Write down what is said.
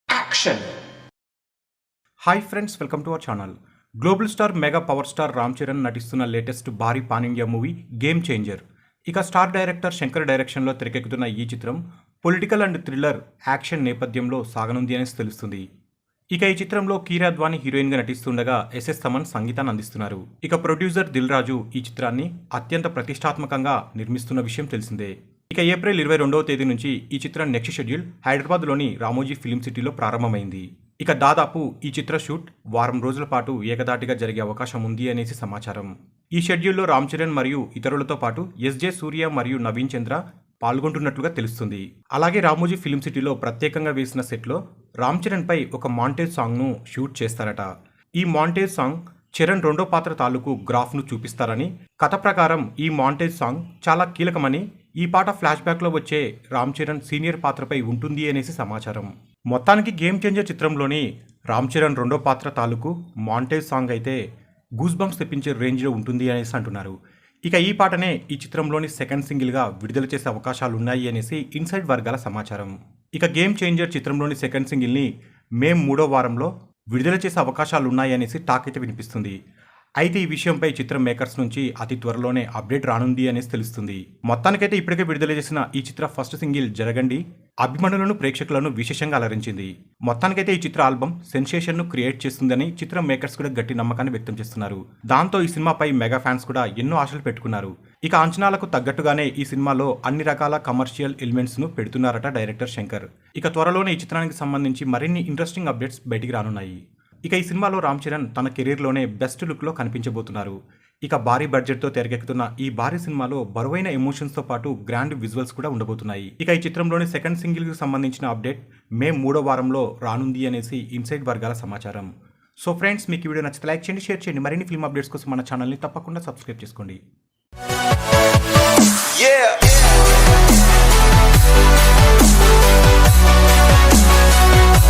Action. Hi friends, welcome to our channel. Global star mega power star Ram Charan నటిస్తున్న latest భారీ pan India movie game changer. ఇక star director Shankar డైరెక్షన్లో తెరకెక్కుతున్న ఈ చిత్రం పొలిటికల్ అండ్ థ్రిల్లర్ యాక్షన్ నేపథ్యంలో సాగనుంది అనేసి తెలుస్తుంది. ఇక ఈ చిత్రంలో కీరా అద్వానీ హీరోయిన్గా నటిస్తుండగా ఎస్ఎస్ తమన్ సంగీతాన్ని అందిస్తున్నారు. ఇక ప్రొడ్యూసర్ దిల్ రాజు ఈ చిత్రాన్ని అత్యంత ప్రతిష్టాత్మకంగా నిర్మిస్తున్న విషయం తెలిసిందే. ఇక ఏప్రిల్ 22వ తేదీ నుంచి ఈ చిత్రం నెక్స్ట్ షెడ్యూల్ హైదరాబాద్లోని రామోజీ ఫిలిం సిటీలో ప్రారంభమైంది. ఇక దాదాపు ఈ చిత్ర షూట్ వారం రోజుల పాటు ఏకదాటిగా జరిగే అవకాశం ఉంది అనేసి సమాచారం. ఈ షెడ్యూల్లో రామ్ చరణ్ మరియు ఇతరులతో పాటు ఎస్జే సూర్య మరియు నవీన్ చంద్ర పాల్గొంటున్నట్లుగా తెలుస్తుంది. అలాగే రామోజీ ఫిలిం సిటీలో ప్రత్యేకంగా వేసిన సెట్లో రామ్ చరణ్ పై ఒక మాంటేజ్ సాంగ్ను షూట్ చేస్తారట. ఈ మాంటేజ్ సాంగ్ చరణ్ రెండో పాత్ర తాలూకు గ్రాఫ్ను చూపిస్తారని, కథ ప్రకారం ఈ మాంటేజ్ సాంగ్ చాలా కీలకమని, ఈ పాట ఫ్లాష్ బ్యాక్లో వచ్చే రామ్ చరణ్ సీనియర్ పాత్రపై ఉంటుంది అనేసి సమాచారం. మొత్తానికి గేమ్ చేంజర్ చిత్రంలోని రామ్ చరణ్ రెండో పాత్ర తాలూకు మాంటేజ్ సాంగ్ అయితే గూస్ బంప్స్ తెప్పించే రేంజ్లో ఉంటుంది అనేసి అంటున్నారు. ఇక ఈ పాటనే ఈ చిత్రంలోని సెకండ్ సింగిల్గా విడుదల చేసే అవకాశాలు ఉన్నాయి అనేసి ఇన్సైడ్ వర్గాల సమాచారం. ఇక గేమ్ చేంజర్ చిత్రంలోని సెకండ్ సింగిల్ని మే 3వ వారంలో విడుదల చేసే అవకాశాలు ఉన్నాయి అనేసి టాక్ అయితే వినిపిస్తుంది. అయితే ఈ విషయంపై చిత్రం మేకర్స్ నుంచి అతి త్వరలోనే అప్డేట్ రానుంది అనేసి తెలుస్తుంది. మొత్తానికైతే ఇప్పటికే విడుదల చేసిన ఈ చిత్ర ఫస్ట్ సింగిల్ జరగండి అభిమానులను, ప్రేక్షకులను విశేషంగా అలరించింది. మొత్తానికైతే ఈ చిత్ర ఆల్బమ్ సెన్సేషన్ను క్రియేట్ చేస్తుందని చిత్రం మేకర్స్ కూడా గట్టి నమ్మకాన్ని వ్యక్తం చేస్తున్నారు. దాంతో ఈ సినిమాపై మెగా ఫ్యాన్స్ కూడా ఎన్నో ఆశలు పెట్టుకున్నారు. ఇక అంచనాలకు తగ్గట్టుగానే ఈ సినిమాలో అన్ని రకాల కమర్షియల్ ఎలిమెంట్స్ను పెడుతున్నారట డైరెక్టర్ శంకర్. ఇక త్వరలోనే ఈ చిత్రానికి సంబంధించి మరిన్ని ఇంట్రెస్టింగ్ అప్డేట్స్ బయటికి రానున్నాయి. ఇక ఈ సినిమాలో రామ్ చరణ్ తన కెరీర్లోనే బెస్ట్ లుక్లో కనిపించబోతున్నారు. ఇక భారీ బడ్జెట్తో తెరకెక్కుతున్న ఈ భారీ సినిమాలో బరువైన ఎమోషన్స్తో పాటు గ్రాండ్ విజువల్స్ కూడా ఉండబోతున్నాయి. ఇక ఈ చిత్రంలోని సెకండ్ సింగిల్కి సంబంధించిన అప్డేట్ మే 3వ వారంలో రానుంది అనేసి ఇన్సైడ్ వర్గాల సమాచారం. సో ఫ్రెండ్స్, మీకు ఈ వీడియో నచ్చితే లైక్ చేయండి, షేర్ చేయండి. మరిన్ని ఫిల్మ్ అప్డేట్స్ కోసం మన ఛానల్ని తప్పకుండా సబ్స్క్రైబ్ చేసుకోండి.